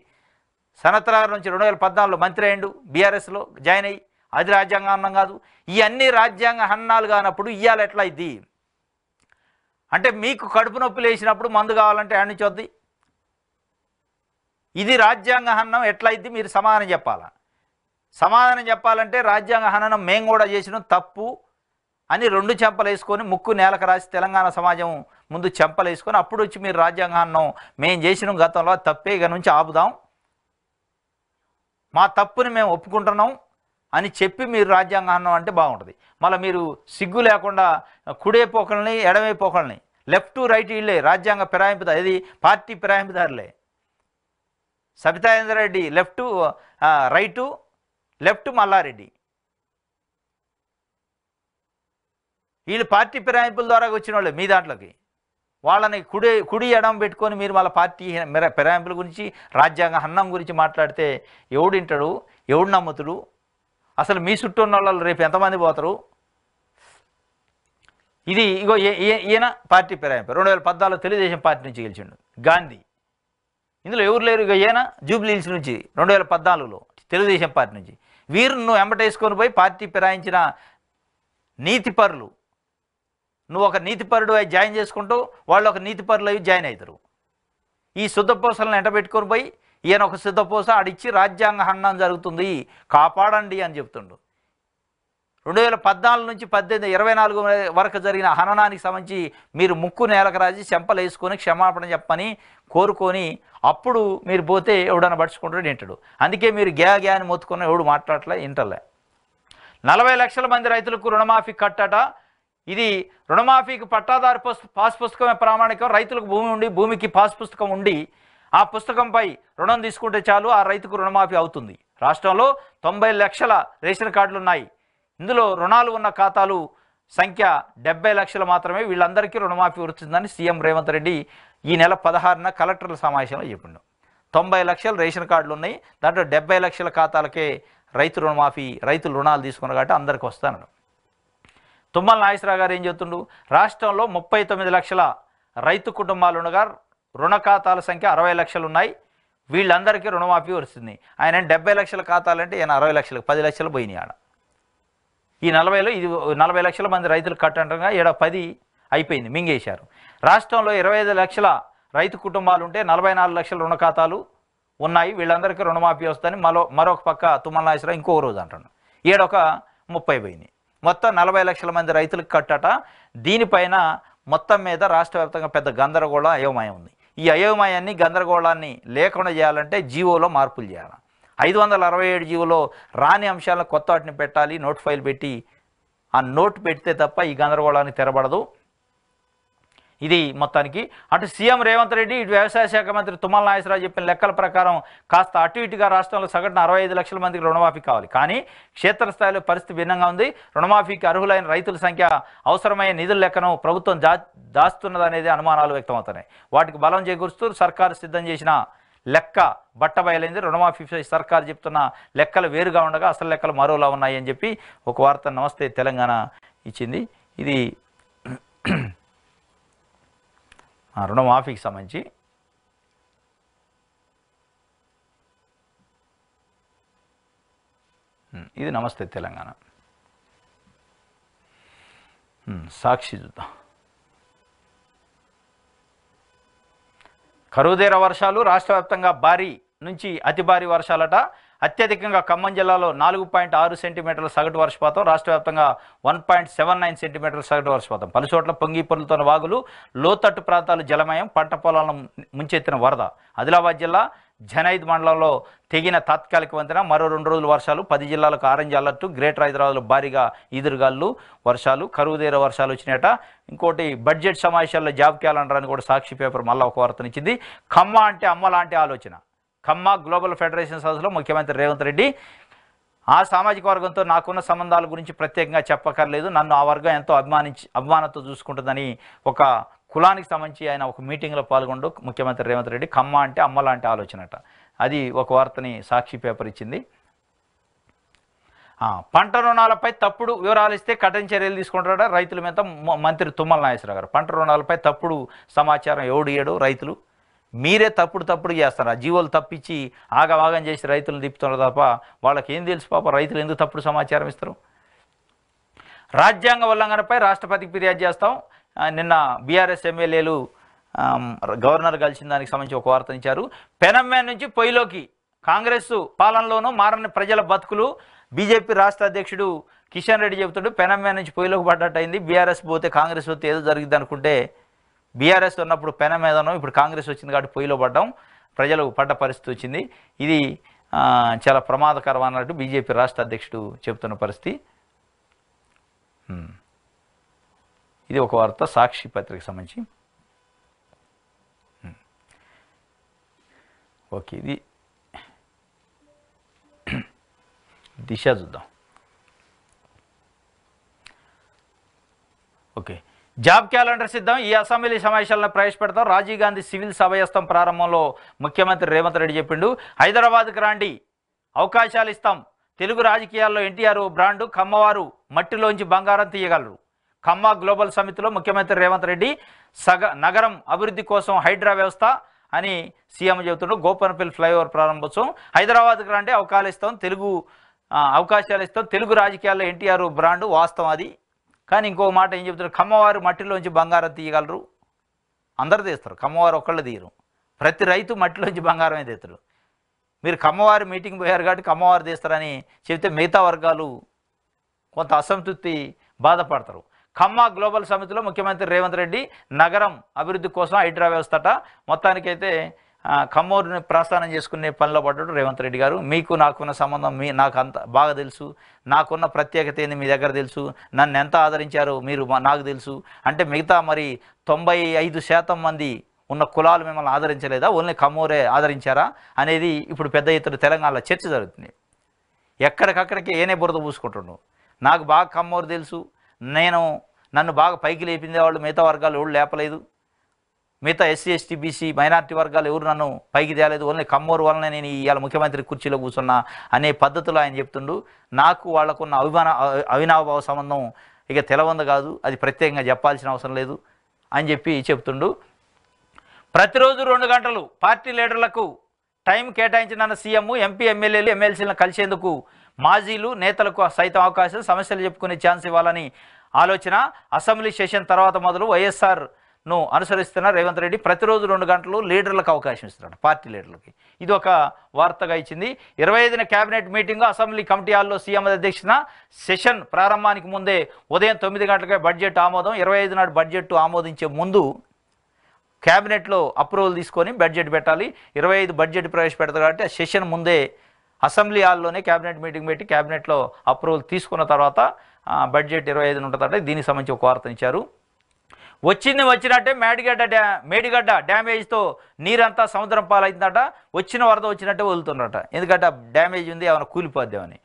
సనత్నగర్ నుంచి 2014లో మంత్రి అయ్యిండు, బీఆర్ఎస్లో జాయిన్ అయ్యి. అది రాజ్యాంగం కాదు. ఇవన్నీ రాజ్యాంగ హననాలు కానప్పుడు ఇవాళ ఎట్లా ఇది అంటే, మీకు కడుపు నొప్పి లేచినప్పుడు మందు కావాలంటే ఆడ నుంచి వద్ది. ఇది రాజ్యాంగ హననం ఎట్లా అయింది? మీరు సమాధానం చెప్పాలా. సమాధానం చెప్పాలంటే రాజ్యాంగ హననం మేము కూడా చేసినాం తప్పు అని 2 చెంపలు వేసుకొని, ముక్కు నేలకు రాసి తెలంగాణ సమాజం ముందు చెంపలు వేసుకొని, అప్పుడు వచ్చి మీరు రాజ్యాంగ హననం మేము చేసినాం గతంలో, తప్పే, ఇక నుంచి ఆపుదాం, మా తప్పుని మేము ఒప్పుకుంటున్నాం అని చెప్పి మీరు రాజ్యాంగ హననం అంటే బాగుంటుంది. మళ్ళీ మీరు సిగ్గు లేకుండా కుడైపోకల్ని ఎడమైపోకల్ని, లెఫ్ట్ రైట్ వీళ్ళే రాజ్యాంగ ఫిరాయింపుదారు, ఇది పార్టీ ఫిరాయింపుదారులే. Sabitha Indra Reddy left, right, left Malla Reddy, వీళ్ళు పార్టీ ఫిరాయింపుల ద్వారా వచ్చిన వాళ్ళే మీ దాంట్లోకి. వాళ్ళని కుడి ఎడం పెట్టుకొని మీరు మళ్ళీ పార్టీ ఫిరాయింపుల గురించి, రాజ్యాంగ హననం గురించి మాట్లాడితే ఎవడింటాడు, ఎవడు నమ్ముతుడు? అసలు మీ చుట్టూ ఉన్న వాళ్ళు రేపు ఎంతమంది పోతారు? ఇది ఇగో ఈయన పార్టీ ఫిరాయింపు 2014 తెలుగుదేశం పార్టీ నుంచి గెలిచిండు గాంధీ. ఇందులో ఎవరు లేరు. ఇక ఈయన జూబ్లీ హిల్స్ నుంచి 2014లో తెలుగుదేశం పార్టీ నుంచి. వీరును వెంబటేసుకొని పోయి పార్టీ ఫిరాయించిన నీతిపరులు, నువ్వు ఒక నీతిపరుడు అయి జాయిన్ చేసుకుంటూ వాళ్ళు ఒక నీతిపరులు అవి జాయిన్ అవుతారు. ఈ శుద్ధపూసలను ఎంటబెట్టుకొని పోయి ఈయన ఒక శుద్ధపూస ఆడిచ్చి రాజ్యాంగ హననం జరుగుతుంది కాపాడండి అని చెప్తుండు. 2014 నుంచి 24 వరకు జరిగిన హననానికి సంబంధించి మీరు ముక్కు నేలకు రాసి చెంపలు వేసుకొని క్షమాపణ చెప్పని కోరుకొని అప్పుడు మీరు పోతే ఎవడన్నా పడుచుకుంటాడు వింటాడు. అందుకే మీరు గ్యా అని మొత్తుకున్న ఎవడు మాట్లాడలే, వింటలే. 40 లక్షల మంది రైతులకు రుణమాఫీ కట్టట. ఇది రుణమాఫీకి పట్టాదారు పాస్ పుస్తకమే ప్రామాణికం. రైతులకు భూమి ఉండి, భూమికి పాస్ పుస్తకం ఉండి, ఆ పుస్తకంపై రుణం తీసుకుంటే చాలు, ఆ రైతుకు రుణమాఫీ అవుతుంది. రాష్ట్రంలో 90 లక్షల రేషన్ కార్డులు ఉన్నాయి. ఇందులో రుణాలు ఉన్న ఖాతాలు సంఖ్య 70 లక్షలు మాత్రమే. వీళ్ళందరికీ రుణమాఫీ వస్తుందని సీఎం రేవంత్ రెడ్డి ఈ నెల 16న కలెక్టర్ల సమావేశంలో చెప్పిండు. 90 లక్షల రేషన్ కార్డులు ఉన్నాయి, దాంట్లో 70 లక్షల ఖాతాలకే రైతు రుణమాఫీ, రైతులు రుణాలు తీసుకున్నారు కాబట్టి అందరికి వస్తాను. తుమ్మల నాగేశ్వరరావు గారు ఏం చెప్తుండు, రాష్ట్రంలో 39 లక్షల రైతు కుటుంబాలు ఉండగా రుణ ఖాతాల సంఖ్య 60 లక్షలు ఉన్నాయి, వీళ్ళందరికీ రుణమాఫీ వస్తుంది. ఆయన 70 లక్షల ఖాతాలంటే ఈయన 60 లక్షలకు 10 లక్షలు పోయినాయి ఆడ. ఈ 40లో ఇది 40 లక్షల మంది రైతులు కట్టంటగా 10 అయిపోయింది, మింగేశారు. రాష్ట్రంలో 25 లక్షల రైతు కుటుంబాలు ఉంటే 44 లక్షల రుణ ఖాతాలు ఉన్నాయి, వీళ్ళందరికీ రుణమాఫీ వస్తుందని మరొక పక్క తుమ్మల నాగేశ్వరరావు ఇంకో రోజు అంటాడు. 30 పోయినాయి. మొత్తం 40 లక్షల మంది రైతులకు కట్టట. దీనిపైన మొత్తం మీద రాష్ట్ర వ్యాప్తంగా పెద్ద గందరగోళం, అయోమయం ఉంది. ఈ అయోమయాన్ని, గందరగోళాన్ని లేకుండా చేయాలంటే జీవోలో మార్పులు చేయాలి. 567 జీవోలో రాని అంశాలను కొత్త వాటిని పెట్టాలి, నోట్ ఫైల్ పెట్టి ఆ నోట్ పెడితే తప్ప ఈ గందరగోళాన్ని తెరబడదు. ఇది మొత్తానికి అటు సీఎం రేవంత్ రెడ్డి, ఇటు వ్యవసాయ శాఖ మంత్రి తుమ్మల నాగేశ్వరరావు చెప్పిన లెక్కల ప్రకారం కాస్త అటు ఇటుగా రాష్ట్రంలో సగటున 65 లక్షల మందికి రుణమాఫీ కావాలి. కానీ క్షేత్రస్థాయిలో పరిస్థితి భిన్నంగా ఉంది. రుణమాఫీకి అర్హులైన రైతుల సంఖ్య, అవసరమైన నిధుల లెక్కను ప్రభుత్వం దాస్తున్నదనేది అనుమానాలు వ్యక్తమవుతున్నాయి. వాటికి బలం చేకూరుస్తూ సర్కారు సిద్ధం చేసిన లెక్క బట్టబయలైంది. రుణమాఫీ సర్కారు చెప్తున్న లెక్కలు వేరుగా ఉండగా అసలు లెక్కలు మరోలా ఉన్నాయి అని చెప్పి ఒక వార్త నమస్తే తెలంగాణ ఇచ్చింది. ఇది రుణమాఫీకి సంబంధించి ఇది నమస్తే తెలంగాణ. సాక్షి చూద్దాం. కరువుదేర వర్షాలు, రాష్ట్ర వ్యాప్తంగా భారీ నుంచి అతి భారీ వర్షాలట. అత్యధికంగా ఖమ్మం జిల్లాలో 4.6 సెంటీమీటర్ల సగటు వర్షపాతం, రాష్ట్ర వ్యాప్తంగా 1.79 సెంటీమీటర్ల సగటు వర్షపాతం. పలుచోట్ల పొంగి పొర్లుతున్న వాగులు, లోతట్టు ప్రాంతాలు జలమయం, పంట పొలాలను ముంచెత్తిన వరద. ఆదిలాబాద్ జిల్లా జనైద్ మండలంలో తెగిన తాత్కాలిక వంతెన. మరో 2 రోజుల వర్షాలు, 10 జిల్లాలకు ఆరెంజ్ అలర్టు. గ్రేటర్ హైదరాబాద్లో భారీగా ఈదురుగాలు వర్షాలు, కరువుదేర వర్షాలు వచ్చినాయట. ఇంకోటి బడ్జెట్ సమావేశాల్లో జాబ్ క్యాలెండర్ అని కూడా సాక్షి పేపర్ మళ్ళీ ఒక వార్తనిచ్చింది. ఖమ్మ అంటే అమ్మ లాంటి ఆలోచన. ఖమ్మ గ్లోబల్ ఫెడరేషన్ సదస్సులో ముఖ్యమంత్రి రేవంత్ రెడ్డి, ఆ సామాజిక వర్గంతో నాకున్న సంబంధాల గురించి ప్రత్యేకంగా చెప్పక్కర్లేదు, నన్ను ఆ వర్గం ఎంతో అభిమానంతో చూసుకుంటుందని ఒక కులానికి సంబంధించి ఆయన ఒక మీటింగ్లో పాల్గొంటూ ముఖ్యమంత్రి రేవంత్ రెడ్డి ఖమ్మ అంటే అమ్మ లాంటి ఆలోచనట. అది ఒక వార్తని సాక్షి పేపర్ ఇచ్చింది. పంట రుణాలపై తప్పుడు వివరాలు ఇస్తే కఠిన చర్యలు తీసుకుంటారట రైతుల మీద మంత్రి తుమ్మల నాగేశ్వరరావు గారు. పంట రుణాలపై తప్పుడు సమాచారం ఎవడు రైతులు మీరే తప్పుడు చేస్తారు. ఆ జీవోలు తప్పించి ఆగమాగం చేసి రైతులను తిప్పుతున్నారు తప్ప వాళ్ళకి ఏం తెలుసు పాప, రైతులు ఎందుకు తప్పుడు సమాచారం ఇస్తారు. రాజ్యాంగ ఉల్లంఘనపై రాష్ట్రపతికి ఫిర్యాదు చేస్తాం. నిన్న బీఆర్ఎస్ ఎమ్మెల్యేలు గవర్నర్ కలిసిన దానికి సంబంధించి ఒక వార్తనిచ్చారు. పెనమ్మాన్ నుంచి పొయ్యిలోకి, కాంగ్రెస్ పాలనలోనూ మారని ప్రజల బతుకులు. బీజేపీ రాష్ట్ర అధ్యక్షుడు కిషన్ రెడ్డి చెబుతాడు పెనమ్మాన్ నుంచి పొయ్యిలోకి పడ్డట్టయింది. బీఆర్ఎస్ పోతే కాంగ్రెస్ పోతే ఏదో జరిగింది అనుకుంటే, బీఆర్ఎస్ ఉన్నప్పుడు పెన మీదనో, ఇప్పుడు కాంగ్రెస్ వచ్చింది కాబట్టి పొయ్యిలో పడ్డాం, ప్రజలు పడ్డ పరిస్థితి వచ్చింది. ఇది చాలా ప్రమాదకరం అన్నట్టు బీజేపీ రాష్ట్ర అధ్యక్షుడు చెబుతున్న పరిస్థితి. ఇది ఒక వార్త సాక్షి పత్రికకు సంబంధించి. ఓకే, ఇది దిశ చూద్దాం. ఓకే, జాబ్ క్యాలెండర్ సిద్ధం. ఈ అసెంబ్లీ సమావేశాలను ప్రవేశపెడతాం. రాజీవ్ గాంధీ సివిల్ సభయస్థం ప్రారంభంలో ముఖ్యమంత్రి రేవంత్ రెడ్డి చెప్పిండు. హైదరాబాద్కి రాండి, అవకాశాలు ఇస్తాం. తెలుగు రాజకీయాల్లో ఎన్టీఆర్ బ్రాండు, కమ్మవారు మట్టిలోంచి బంగారం తీయగలరు. ఖమ్మ గ్లోబల్ సమితిలో ముఖ్యమంత్రి రేవంత్ రెడ్డి నగరం అభివృద్ధి కోసం హైడ్రా వ్యవస్థ అని సీఎం చెబుతుండ్రు. గోపనపల్లి ఫ్లైఓవర్ ప్రారంభోత్సవం. హైదరాబాద్కి రండి, అవకాశాలు ఇస్తాం. తెలుగు రాజకీయాల్లో ఎన్టీఆర్ బ్రాండు, వాస్తవం అది. కానీ ఇంకో మాట ఏం చెప్తారు, కమ్మవారు మట్టిలోంచి బంగారం తీయగలరు. అందరు తీస్తారు, కమ్మవారు ఒక్కళ్ళు తీయరు. ప్రతి రైతు మట్టిలోంచి బంగారమే తీస్తారు. మీరు కమ్మవారి మీటింగ్ పోయారు కాబట్టి కమ్మవారు తీస్తారని చెబితే మిగతా వర్గాలు కొంత అసంతృప్తి బాధపడతారు. ఖమ్మ గ్లోబల్ సమితిలో ముఖ్యమంత్రి రేవంత్ రెడ్డి నగరం అభివృద్ధి కోసం హైడ్రా వ్యవస్థట. మొత్తానికైతే ఖమ్మూరుని ప్రస్థానం చేసుకునే పనిలో పడ్డాడు రేవంత్ రెడ్డి గారు. మీకు నాకున్న సంబంధం నాకు అంత బాగా తెలుసు, నాకున్న ప్రత్యేకత ఏంది మీ దగ్గర తెలుసు, నన్ను ఎంత ఆదరించారో మీరు నాకు తెలుసు అంటే, మిగతా మరి 95% మంది ఉన్న కులాలు మిమ్మల్ని ఆదరించలేదా, ఓన్లీ ఖమ్మూరే ఆదరించారా అనేది ఇప్పుడు పెద్ద ఎత్తున తెలంగాణలో చర్చ జరుగుతుంది. ఎక్కడికక్కడికి ఏనే బురద పూసుకుంటుండు. నాకు బాగా కమ్మోరు తెలుసు, నన్ను బాగా పైకి లేపిందే వాళ్ళు, మిగతా వర్గాలు ఎవరు లేపలేదు, మిగతా ఎస్సీ ఎస్టీ బీసీ మైనార్టీ వర్గాలు ఎవరు నన్ను పైకి తేలేదు, ఓన్లీ కమ్మోరు వలన నేను ఇవాళ ముఖ్యమంత్రి కుర్చీలో కూర్చున్నా అనే పద్ధతిలో ఆయన చెప్తుండు. నాకు వాళ్ళకున్న అవినాభావ సంబంధం ఇక తెలవంది కాదు, అది ప్రత్యేకంగా చెప్పాల్సిన అవసరం లేదు అని చెప్తుండు. ప్రతిరోజు 2 గంటలు పార్టీ లీడర్లకు టైం కేటాయించిన సీఎం, ఎంపీ ఎమ్మెల్యేలు ఎమ్మెల్సీలను కలిసేందుకు మాజీలు నేతలకు సైతం అవకాశం, సమస్యలు చెప్పుకునే ఛాన్స్ ఇవ్వాలని ఆలోచన. అసెంబ్లీ సెషన్ తర్వాత మొదలు వైఎస్ఆర్ను అనుసరిస్తున్న రేవంత్ రెడ్డి ప్రతిరోజు 2 గంటలు లీడర్లకు అవకాశం ఇస్తున్నాడు, పార్టీ లీడర్లకి. ఇది ఒక వార్తగా ఇచ్చింది. 25న కేబినెట్ మీటింగ్ అసెంబ్లీ కమిటీ హాల్లో సీఎం అధ్యక్షన. సెషన్ ప్రారంభానికి ముందే ఉదయం 9 గంటలకే బడ్జెట్ ఆమోదం. 25 నాడు బడ్జెట్ ఆమోదించే ముందు క్యాబినెట్లో అప్రూవల్ తీసుకొని బడ్జెట్ పెట్టాలి. 25 బడ్జెట్ ప్రవేశపెడతారు కాబట్టి ఆ సెషన్ ముందే అసెంబ్లీ హాల్లోనే క్యాబినెట్ మీటింగ్ పెట్టి క్యాబినెట్లో అప్రూవల్ తీసుకున్న తర్వాత బడ్జెట్ 25 ఉంటుందట. దీనికి సంబంధించి ఒక వార్త ఇచ్చారు. వచ్చినట్టే మేడిగడ్డ డ్యామేజ్తో నీరంతా సముద్రం పాలైందట. వచ్చిన వరద వచ్చినట్టే వదులుతున్నట, ఎందుకంటే డ్యామేజ్ ఉంది, ఏమైనా కూలిపోద్దామని.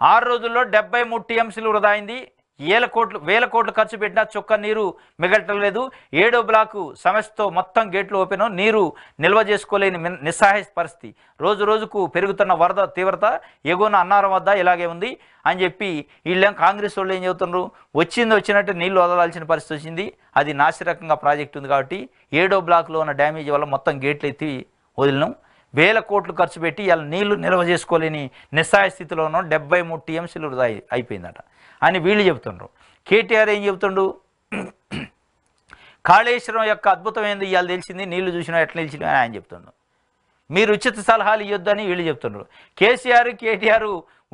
6 రోజుల్లో 73 టీఎంసీలు వృధా అయింది. వేల కోట్లు ఖర్చు పెట్టినా చుక్క నీరు మిగలటం లేదు. 7వ బ్లాకు సమస్యతో మొత్తం గేట్లు ఓపెను, నీరు నిల్వ చేసుకోలేని నిస్సహాయ పరిస్థితి. రోజు రోజుకు పెరుగుతున్న వరద తీవ్రత ఎగువన అన్నారం వద్ద ఇలాగే ఉంది అని చెప్పి వీళ్ళేం కాంగ్రెస్ వాళ్ళు ఏం చెబుతున్నారు, వచ్చినట్టు నీళ్లు వదలాల్సిన పరిస్థితి వచ్చింది. అది నాసిరకంగా ప్రాజెక్ట్ ఉంది కాబట్టి 7వ బ్లాక్లో ఉన్న డ్యామేజ్ వల్ల మొత్తం గేట్లు ఎత్తి వదిలినాం. 1000 కోట్లు ఖర్చు పెట్టి ఇలా నీళ్లు నిల్వ చేసుకోలేని నిస్సహాయ స్థితిలో ఉన్న 73 టీఎంసీలు అయిపోయిందట అని వీళ్ళు చెబుతుండ్రు. కేటీఆర్ ఏం చెబుతుండు, కాళేశ్వరం యొక్క అద్భుతం ఏంది ఇవాళ తెలిసింది, నీళ్లు చూసినా ఎట్లా నిలిచినా అని ఆయన చెప్తుండ్రు. మీరు ఉచిత సలహాలు ఇవ్వద్దని వీళ్ళు చెప్తుండ్రు. కేటీఆర్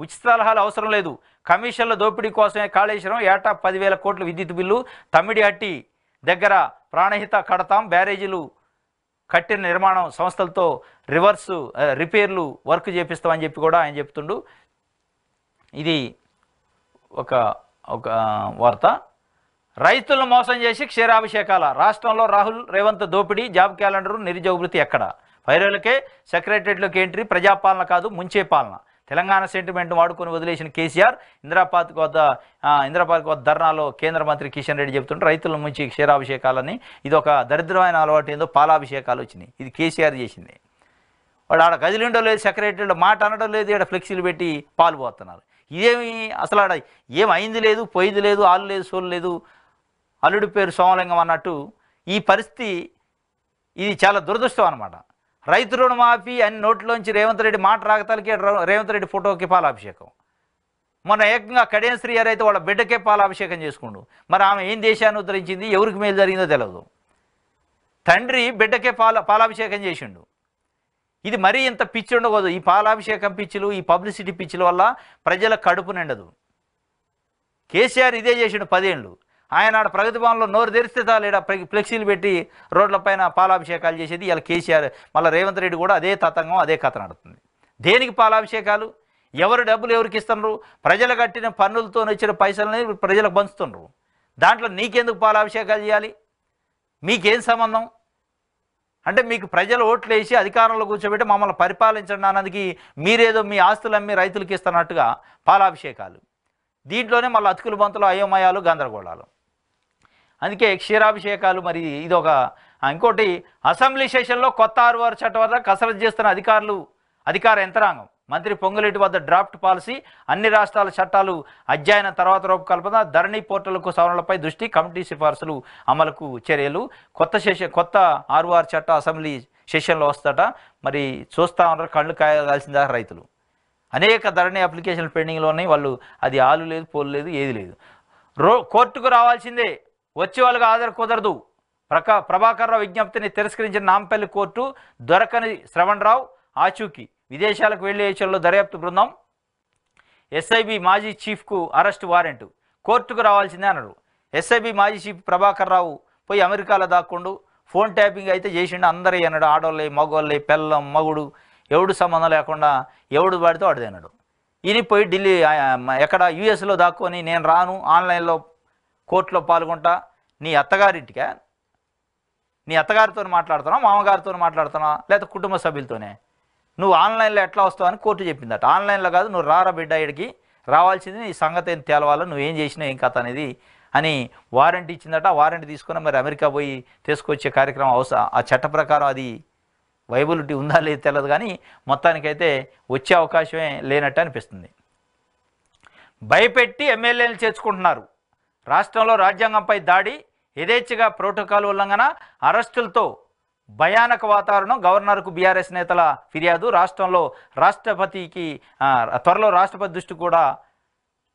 ఉచిత సలహాలు అవసరం లేదు, కమిషన్ల దోపిడీ కోసమే కాళేశ్వరం, ఏటా 10,000 కోట్ల విద్యుత్ బిల్లు, తమ్మిడిహట్టి దగ్గర ప్రాణహిత కడతాం, బ్యారేజీలు కట్టిన నిర్మాణం సంస్థలతో రిపేర్లు వర్క్ చేపిస్తామని చెప్పి కూడా ఆయన చెప్తుండు. ఇది ఒక వార్త. రైతులను మోసం చేసి క్షీరాభిషేకాల. రాష్ట్రంలో రాహుల్ రేవంత్ దోపిడీ, జాబ్ క్యాలెండరు, నిరుద్యోగ వృత్తి ఎక్కడ? 10 రోజులకే సెక్రటరియట్లోకి ఎంట్రీ, ప్రజాపాలన కాదు ముంచే పాలన. తెలంగాణ సెంటిమెంట్ వాడుకొని వదిలేసిన కేసీఆర్ ఇందిరాపార్క్ వద్ద ధర్నాలో కేంద్ర మంత్రి కిషన్ రెడ్డి చెబుతుంటే రైతుల ముంచి క్షీరాభిషేకాలని. ఇది ఒక దరిద్రమైన అలవాటు, ఏందో పాలాభిషేకాలు వచ్చినాయి. ఇది కేసీఆర్ చేసింది. వాడు ఆడ గదిలిండో లేదు, సెక్రటరీలో మాట అనడం లేదు, ఇక్కడ ఫ్లెక్సీలు పెట్టి పాలు పోతున్నారు. ఇదేమి అసలు ఆడ ఏం అయింది లేదు, పోయింది లేదు, ఆలు లేదు, సోలు లేదు, అల్లుడి పేరు సోమలింగం అన్నట్టు ఈ పరిస్థితి. ఇది చాలా దురదృష్టం అనమాట. రైతు రుణమాఫీ అని నోట్లోంచి రేవంత్ రెడ్డి మాట రాగతలకి రేవంత్ రెడ్డి ఫోటోకి పాలాభిషేకం. మొన్న ఏకంగా కడియం శ్రీ గారు అయితే వాళ్ళ బిడ్డకే పాలాభిషేకం చేసుకుండు. మరి ఆమె ఏం దేశాన్ని ఉద్ధరించింది, ఎవరికి మేలు జరిగిందో తెలియదు. తండ్రి బిడ్డకే పాలాభిషేకం చేసిండు. ఇది మరీ ఇంత పిచ్చి ఉండకూడదు. ఈ పాలాభిషేకం పిచ్చిలు, ఈ పబ్లిసిటీ పిచ్చిల వల్ల ప్రజల కడుపు నిండదు. కేసీఆర్ ఇదే చేసిండు 10 ఏళ్ళు. ఆయన ఆడ ప్రగతి భవన్లో నోరు తెరిస్తే తాలేడా ఫ్లెక్సీలు పెట్టి రోడ్లపైన పాలాభిషేకాలు చేసేది. ఇలా కేసీఆర్ మళ్ళీ రేవంత్ రెడ్డి కూడా అదే తతంగం, అదే కథ నడుతుంది. దేనికి పాలాభిషేకాలు? ఎవరు డబ్బులు ఎవరికి ఇస్తున్నారు? ప్రజలు కట్టిన పన్నులతో వచ్చిన పైసలని ప్రజలకు పంచుతున్నారు. దాంట్లో నీకెందుకు పాలాభిషేకాలు చేయాలి? మీకేం సంబంధం? అంటే మీకు ప్రజలు ఓట్లు వేసి అధికారంలో కూర్చోబెట్టి మమ్మల్ని పరిపాలించండి అన్నదికి మీరేదో మీ ఆస్తులు అమ్మి రైతులకి ఇస్తున్నట్టుగా పాలాభిషేకాలు. దీంట్లోనే మళ్ళీ అతుకులు బంతులు, అయోమయాలు, గందరగోళాలు. అందుకే క్షీరాభిషేకాలు. మరి ఇదొక ఇంకోటి, అసెంబ్లీ సెషన్లో కొత్త 6 చట్టం వద్ద కసరత్తు చేస్తున్న అధికార యంత్రాంగం. మంత్రి పొంగులేటి వద్ద డ్రాఫ్ట్ పాలసీ, అన్ని రాష్ట్రాల చట్టాలు అధ్యయనం తర్వాత రూపకల్పన, ధరణి పోర్టల్కు సవరణలపై దృష్టి, కమిటీ సిఫార్సులు అమలుకు చర్యలు. కొత్త 6 చట్టం అసెంబ్లీ సెషన్లో వస్తట. మరి చూస్తూ ఉన్నారు, కళ్ళు కాయాల్సిందా రైతులు. అనేక ధరణి అప్లికేషన్లు పెండింగ్లో ఉన్నాయి. వాళ్ళు అది ఆలు లేదు, పోలు లేదు, ఏది లేదు. కోర్టుకు రావాల్సిందే, వచ్చే వాళ్ళకి హాజరు కుదరదు. ప్రభాకర్ రావు విజ్ఞప్తిని తిరస్కరించిన నాంపల్లి కోర్టు. దొరకని శ్రవణ్ రావు ఆచూకీ. విదేశాలకు వెళ్లే విషయంలో దర్యాప్తు బృందం. ఎస్ఐబి మాజీ చీఫ్కు అరెస్ట్ వారెంట్. కోర్టుకు రావాల్సిందే అన్నాడు. ఎస్ఐబి మాజీ చీఫ్ ప్రభాకర్ రావు పోయి అమెరికాలో దాక్కుండు. ఫోన్ ట్యాపింగ్ అయితే చేసిండు. అందరూ అన్నాడు, ఆడోళ్ళే, మగోళ్ళే, పెళ్ళం, మగుడు, ఎవడు సంబంధం లేకుండా ఎవడు పడితే వాడితే అన్నాడు. ఈయన పోయి ఢిల్లీ ఎక్కడ యూఎస్లో దాక్కొని నేను రాను, ఆన్లైన్లో కోర్టులో పాల్గొంటా. నీ అత్తగారింటికా? నీ అత్తగారితో మాట్లాడుతున్నా, మామగారితో మాట్లాడుతున్నా, లేకపోతే కుటుంబ సభ్యులతోనే? నువ్వు ఆన్లైన్లో ఎట్లా వస్తావు అని కోర్టు చెప్పిందట. ఆన్లైన్లో కాదు, నువ్వు రారా బిడ్డ ఇక్కడికి, రావాల్సింది నీ సంగతి ఏం తేలవాలో, నువ్వేం చేసినావు ఏం కథ అనేది అని వారెంట్ ఇచ్చిందట. ఆ వారెంట్ తీసుకుని మరి అమెరికా పోయి తీసుకొచ్చే కార్యక్రమం ఆ చట్ట ప్రకారం అది వైబిలిటీ ఉందా లేదు తెలియదు, కానీ మొత్తానికైతే వచ్చే అవకాశమే లేనట్టు అనిపిస్తుంది. భయపెట్టి ఎమ్మెల్యేలు చేర్చుకుంటున్నారు. రాష్ట్రంలో రాజ్యాంగంపై దాడి, యథేచ్ఛగా ప్రోటోకాల్ ఉల్లంఘన, అరెస్టులతో భయానక వాతావరణం. గవర్నర్కు బీఆర్ఎస్ నేతల ఫిర్యాదు. రాష్ట్రంలో త్వరలో రాష్ట్రపతి దృష్టి కూడా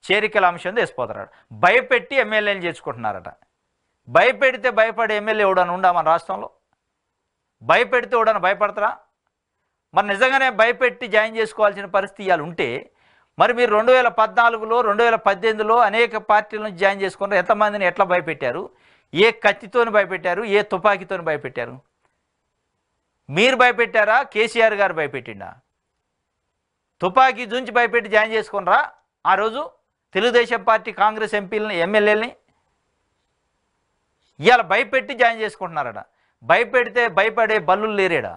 చేరికల అంశం తీసిపోతారట. భయపెట్టి ఎమ్మెల్యేలు చేర్చుకుంటున్నారట. భయపెడితే భయపడే ఎమ్మెల్యే ఎవడని ఉండా మన రాష్ట్రంలో? భయపెడితే ఎవడని భయపడతారా? మరి నిజంగానే భయపెట్టి జాయిన్ చేసుకోవాల్సిన పరిస్థితి ఇవాళ ఉంటే, మరి మీరు 2014లో 2018లో అనేక పార్టీల నుంచి జాయిన్ చేసుకున్నారు. ఎంతమందిని ఎట్లా భయపెట్టారు? ఏ కత్తితోని భయపెట్టారు? ఏ తుపాకీతోని భయపెట్టారు? మీరు భయపెట్టారా? కేసీఆర్ గారు భయపెట్టిండా? తుపాకీ జుంచి భయపెట్టి జాయిన్ చేసుకున్నారా ఆ రోజు తెలుగుదేశం పార్టీ కాంగ్రెస్ ఎంపీలని ఎమ్మెల్యేలని? ఇవాళ భయపెట్టి జాయిన్ చేసుకుంటున్నారట. భయపెడితే భయపడే బల్లులు లేరేడా?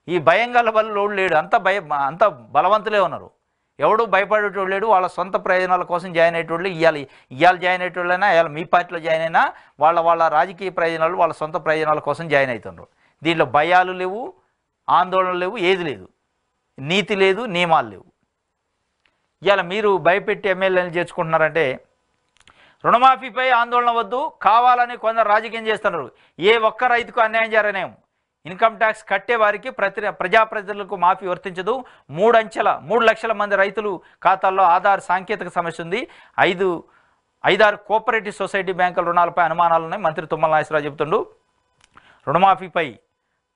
ఈ భయం గల బల్లు లేడు. అంత బలవంతులే ఉన్నారు. ఎవడు భయపడేటోడు లేడు. వాళ్ళ సొంత ప్రయోజనాల కోసం జాయిన్ అయ్యేటోళ్ళు ఇవాళ జాయిన్ అయ్యేటోళ్ళైనా, ఇవాళ మీ పార్టీలో జాయిన్ అయినా వాళ్ళ రాజకీయ ప్రయోజనాలు, వాళ్ళ సొంత ప్రయోజనాల కోసం జాయిన్ అవుతున్నారు. దీంట్లో భయాలు లేవు, ఆందోళనలు లేవు, ఏది లేదు, నీతి లేదు, నియమాలు లేవు. ఇవాళ మీరు భయపెట్టి ఎమ్మెల్యేలు చేర్చుకుంటున్నారంటే, రుణమాఫీపై ఆందోళన వద్దు, కావాలని కొందరు రాజకీయం చేస్తున్నారు. ఏ ఒక్క రైతుకు అన్యాయం జరగనేం. ఇన్కమ్ ట్యాక్స్ కట్టే వారికి ప్రజాప్రతినిధులకు మాఫీ వర్తించదు. 3 లక్షల మంది రైతులు ఖాతాల్లో ఆధార్ సాంకేతిక సమస్య ఉంది. 5-6 కోఆపరేటివ్ సొసైటీ బ్యాంకుల రుణాలపై అనుమానాలున్నాయి. మంత్రి తుమ్మల నాగేశ్వరరావు చెబుతుండు. రుణమాఫీపై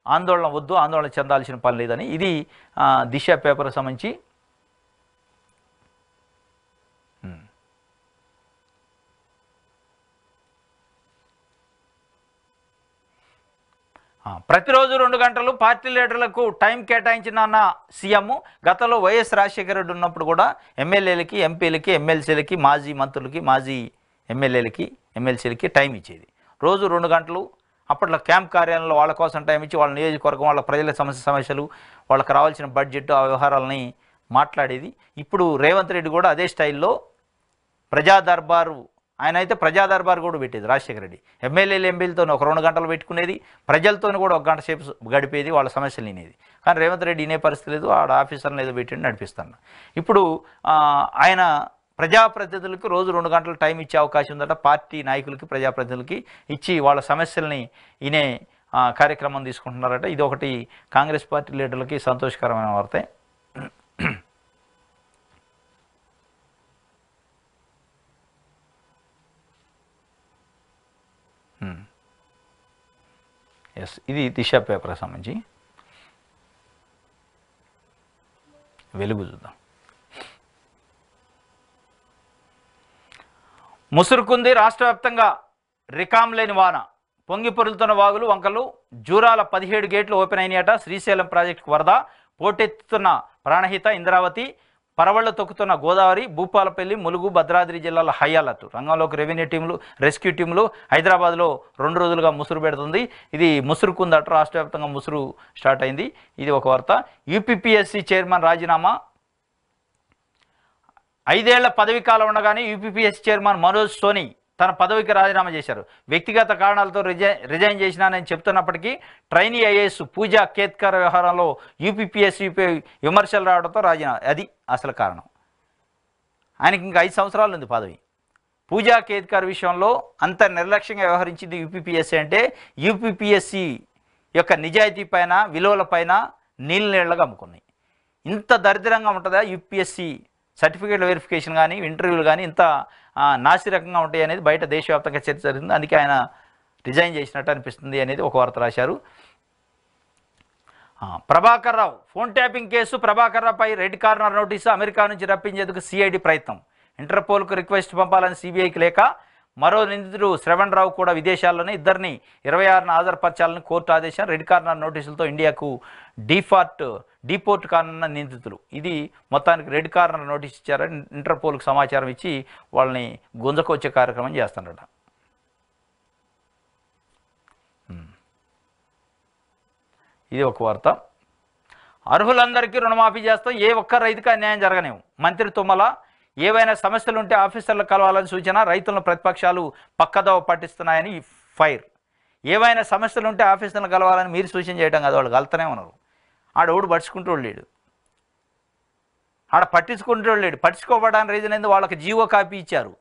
ఆందోళన వద్దు, ఆందోళన చెందాల్సిన పని లేదని. ఇది దిశ పేపర్కి సంబంధించి ప్రతిరోజు 2 గంటలు పార్టీ లీడర్లకు టైం కేటాయించిన సీఎం. గతంలో వైఎస్ రాజశేఖర రెడ్డి ఉన్నప్పుడు కూడా ఎమ్మెల్యేలకి, ఎంపీలకి, ఎమ్మెల్సీలకి, మాజీ మంత్రులకి, మాజీ ఎమ్మెల్యేలకి, ఎమ్మెల్సీలకి టైం ఇచ్చేది. రోజు 2 గంటలు. అప్పట్లో క్యాంప్ కార్యాలయంలో వాళ్ళ కోసం టైం ఇచ్చి వాళ్ళ నియోజకవర్గం, వాళ్ళ ప్రజల సమస్యలు, వాళ్ళకి రావాల్సిన బడ్జెట్, ఆ వ్యవహారాలని మాట్లాడేది. ఇప్పుడు రేవంత్ రెడ్డి కూడా అదే స్టైల్లో ప్రజా దర్బారు, ఆయన అయితే ప్రజా దర్బారు కూడా పెట్టేది రాజశేఖర రెడ్డి. ఎమ్మెల్యేలు, ఎంపీలతో ఒక 2 గంటలు పెట్టుకునేది, ప్రజలతో కూడా 1 గంట సేపు గడిపేది, వాళ్ళ సమస్యలు వినేది. కానీ రేవంత్ రెడ్డి వినే పరిస్థితి లేదు. ఆడ ఆఫీసర్ని ఏదో పెట్టి నడిపిస్తాను. ఇప్పుడు ఆయన ప్రజాప్రతినిధులకు రోజు 2 గంటలు టైం ఇచ్చే అవకాశం ఉందట. పార్టీ నాయకులకి, ప్రజాప్రతినిధులకి ఇచ్చి వాళ్ళ సమస్యల్ని వినే కార్యక్రమం తీసుకుంటున్నారట. ఇది ఒకటి కాంగ్రెస్ పార్టీ లీడర్లకి సంతోషకరమైన వార్తే. ఎస్, ఇది దిశ పేపర్కి సంబంధించి. వెలుగు చూద్దాం. ముసురుకుంది రాష్ట్ర వ్యాప్తంగా రికాం లేని వాన. పొంగి పొరులుతున్న వాగులు, వంకలు. జూరాల 17 గేట్లు ఓపెన్ అయినాయట. శ్రీశైలం ప్రాజెక్టుకు వరద. పోటెత్తుతున్న ప్రాణహిత, ఇంద్రావతి. పరవళ్లు తొక్కుతున్న గోదావరి. భూపాలపల్లి, ములుగు, భద్రాద్రి జిల్లాల హై అలర్ట్. రంగంలోకి రెవెన్యూ టీంలు, రెస్క్యూ టీంలు. హైదరాబాద్లో 2 రోజులుగా ముసురు పెడుతుంది. ఇది ముసురుకుందట. రాష్ట్ర వ్యాప్తంగా ముసురు స్టార్ట్ అయింది. ఇది ఒక వార్త. యూపీపీఎస్సీ చైర్మన్ రాజీనామా. 5 ఏళ్ల పదవీ కాలం ఉండగానే యూపీపీఎస్సీ చైర్మన్ మనోజ్ సోని తన పదవికి రాజీనామా చేశారు. వ్యక్తిగత కారణాలతో రిజైన్ చేసినానని చెప్తున్నప్పటికీ ట్రైనీ ఐఏఎస్ పూజా కేత్కర్ వ్యవహారంలో యూపీపీఎస్సీపై విమర్శలు రావడంతో రాజీనామా. అది అసలు కారణం. ఆయనకి ఇంకా 5 సంవత్సరాలు ఉంది పదవి. పూజా కేత్కర్ విషయంలో అంత నిర్లక్ష్యంగా వ్యవహరించింది యూపీపీఎస్సీ అంటే, యూపీపీఎస్సీ యొక్క నిజాయితీ పైన, విలువల పైన నీళ్ళగా అమ్ముకున్నాయి. ఇంత దరిద్రంగా ఉంటుందా యూపీఎస్సీ సర్టిఫికేట్ వెరిఫికేషన్ కానీ, ఇంటర్వ్యూలు కానీ ఇంత నాసిరకంగా ఉంటాయి అనేది బయట దేశవ్యాప్తంగా చర్చ జరిగింది. అందుకే ఆయన రిజైన్ చేసినట్టు అనిపిస్తుంది అనేది ఒక వార్త రాశారు. Prabhakar Rao phone tapping case. Prabhakar రావుపై రెడ్ కార్నర్ నోటీసు. అమెరికా నుంచి రప్పించేందుకు సిఐడి ప్రయత్నం. ఇంటర్పోల్కు రిక్వెస్ట్ పంపాలని సిబిఐకి లేక. మరో నిందితుడు శ్రవణ్ రావు కూడా విదేశాల్లోనే. ఇద్దరిని 26న హాజరుపరచాలని కోర్టు ఆదేశం. రెడ్ కార్నర్ నోటీసులతో ఇండియాకు డీపోర్ట్ కానున్న నిందితులు. ఇది మొత్తానికి రెడ్ కార్నర్ నోటీస్ ఇచ్చారని ఇంటర్పోల్కు సమాచారం ఇచ్చి వాళ్ళని గుంజకొచ్చే కార్యక్రమం చేస్తారట. ఇది ఒక వార్త. అర్హులందరికీ రుణమాఫీ చేస్తాం, ఏ ఒక్క రైతుకి అన్యాయం జరగనేము. మంత్రి తుమ్మల ఏవైనా సమస్యలు ఉంటే ఆఫీసర్లు కలవాలని సూచన, రైతులను ప్రతిపక్షాలు పక్కదోవ పట్టిస్తున్నాయని ఫైర్. ఏవైనా సమస్యలు ఉంటే ఆఫీసర్లు కలవాలని మీరు సూచన చేయడం కదా, వాళ్ళు కలుతూనే ఉన్నారు. ఆడోడు పట్టించుకుంటూ లేడు, ఆడ పట్టించుకుంటూ లేడు. పట్టించుకోవడానికి రీజన్ ఏంది, వాళ్ళకి జీవో కాపీ ఇచ్చారు.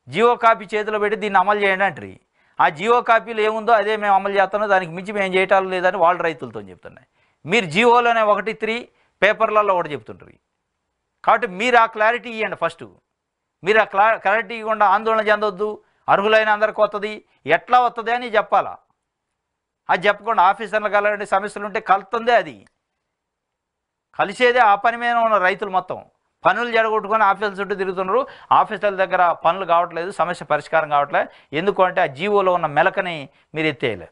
జీవో కాపీ చేతిలో పెట్టి దీన్ని అమలు చేయండి అంటారు. ఆ జీవో కాపీలో ఏముందో అదే మేము అమలు చేస్తున్నాం, దానికి మించి మేము చేయటాలు లేదని వాళ్ళు రైతులతో చెప్తున్నాయి. మీరు జీవోలోనే 1-3 పేపర్లలో ఒకటి చెప్తుంటారు. కాబట్టి మీరు ఆ క్లారిటీ ఇవ్వండి. ఫస్ట్ మీరు ఆ క్లారిటీ ఇవ్వకుండా ఆందోళన చెందొద్దు, అర్హులైన అందరికి వస్తుంది, ఎట్లా వస్తుంది అని చెప్పాలా. అది చెప్పకుండా ఆఫీసర్లు కలగండి, సమస్యలు ఉంటే కలుతుందే, అది కలిసేదే. ఆ పని మీద ఉన్న రైతులు మొత్తం పనులు జరగొట్టుకొని ఆఫీసుల చుట్టూ తిరుగుతున్నారు. ఆఫీసర్ల దగ్గర పనులు కావట్లేదు, సమస్య పరిష్కారం కావట్లేదు. ఎందుకంటే ఆ జీవోలో ఉన్న మెలకని మీరు ఎత్తేయలే.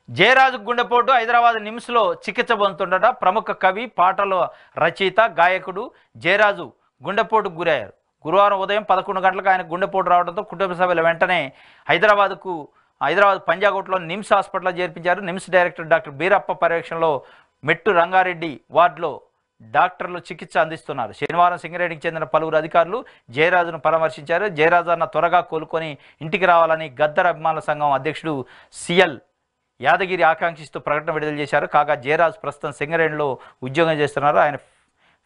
జయరాజు గుండెపోటు, హైదరాబాద్ నిమ్స్లో చికిత్స పొందుతుండట. ప్రముఖ కవి, పాటల రచయిత, గాయకుడు జయరాజు గుండెపోటుకు గురయ్యారు. గురువారం ఉదయం 11 గంటలకు ఆయన గుండెపోటు రావడంతో కుటుంబ సభ్యులు వెంటనే హైదరాబాద్ పంజాగుట్లో నిమ్స్ హాస్పిటల్లో చేర్పించారు. నిమ్స్ డైరెక్టర్ డాక్టర్ బీరప్ప పర్యవేక్షణలో మెట్టు రంగారెడ్డి వార్డులో డాక్టర్లు చికిత్స అందిస్తున్నారు. శనివారం సింగరేణికి చెందిన పలువురు అధికారులు జయరాజును పరామర్శించారు. జయరాజు అన్న త్వరగా కోలుకొని ఇంటికి రావాలని గద్దర్ అభిమానుల సంఘం అధ్యక్షుడు సిఎల్ యాదగిరి ఆకాంక్షిస్తూ ప్రకటన విడుదల చేశారు. కాగా జయరాజు ప్రస్తుతం సింగరేణిలో ఉద్యోగం చేస్తున్నారు. ఆయన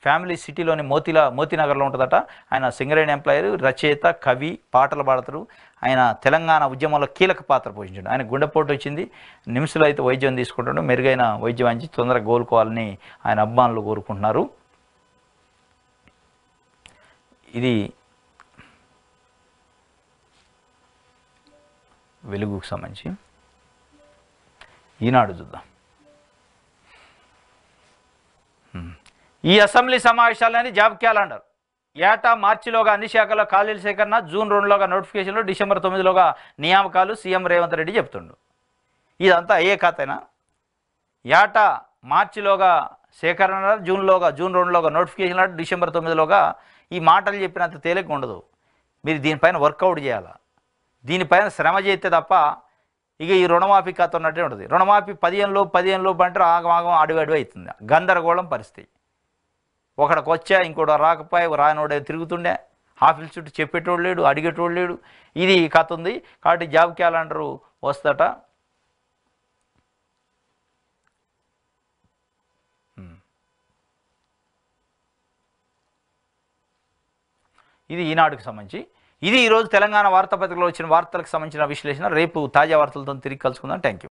ఫ్యామిలీ సిటీలోని మోతీనగర్లో ఉంటుందట. ఆయన సింగరేణి ఎంప్లాయర్, రచయిత, కవి, పాటలు పాడతారు. ఆయన తెలంగాణ ఉద్యమంలో కీలక పాత్ర పోషించాడు. ఆయన గుండెపోటు వచ్చింది, నిమ్స్లో అయితే వైద్యం తీసుకుంటాడు. మెరుగైన వైద్యం అంచి తొందరగా కోలుకోవాలని ఆయన అభిమానులు కోరుకుంటున్నారు. ఇది వెలుగుకు సంబంధించి. ఈనాడు చూద్దాం. ఈ అసెంబ్లీ సమావేశాలని జాబ్ క్యాలెండర్. ఏటా మార్చిలోగా అన్ని శాఖల్లో ఖాళీల సేకరణ, జూన్ 2లోగా నోటిఫికేషన్లు, డిసెంబర్ 9లోగా నియామకాలు సీఎం రేవంత్ రెడ్డి చెప్తుండు. ఇదంతా అయ్యే కథేనా? ఏటా మార్చిలోగా సేకరణ, జూన్ 2లోగా నోటిఫికేషన్లు, డిసెంబర్ 9లోగా ఈ మాటలు చెప్పినంత తేలిక ఉండదు. మీరు దీనిపైన వర్కౌట్ చేయాలా, దీనిపైన శ్రమ చేస్తే తప్ప ఇక ఈ రుణమాఫీ కథ ఉన్నట్టే ఉంటుంది. రుణమాఫీ 15 లోపు అంటే ఆగమాగం అడుగు అవుతుంది. గందరగోళం పరిస్థితి. ఒకడికి వచ్చా, ఇంకోటి రాకపోయా, రానోడే తిరుగుతుండే, ఆఫీస్ చుట్టూ చెప్పేటోడు లేడు, అడిగేటోడు లేడు. ఇది కథ ఉంది. కాబట్టి జాబ్ క్యాలెండరు వస్తట. ఇది ఈనాడుకి సంబంధించి. ఇది ఈరోజు తెలంగాణ వార్తాపత్రికలో వచ్చిన వార్తలకు సంబంధించిన విశ్లేషణ. రేపు తాజా వార్తలతో తిరిగి కలుసుకుందాం. Thank you.